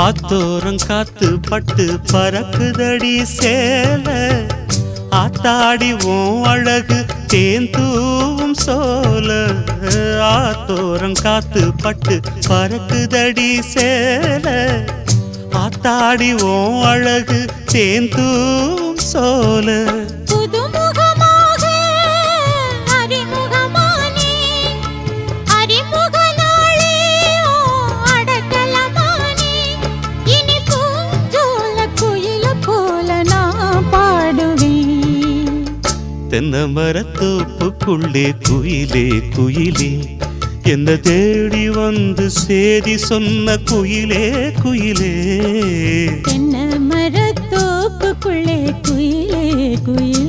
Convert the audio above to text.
ஆத்தோரம் காத்து பட்டு பறக்குதடி சேல ஆத்தாடி உன் அழகு தேந்தூவும் சோல ஆத்தோரம் காத்து பட்டு பறக்குதடி சேல ஆத்தாடி உன் அழகு தேந்தூவும் சோல தென்னமரத்தோப்புக்குள்ளே குயிலே குயிலே என்ன தேடி வந்து சேதி சொன்ன குயிலே குயிலே தென்னமரத்தோப்புக்குள்ளே குயிலே குயிலே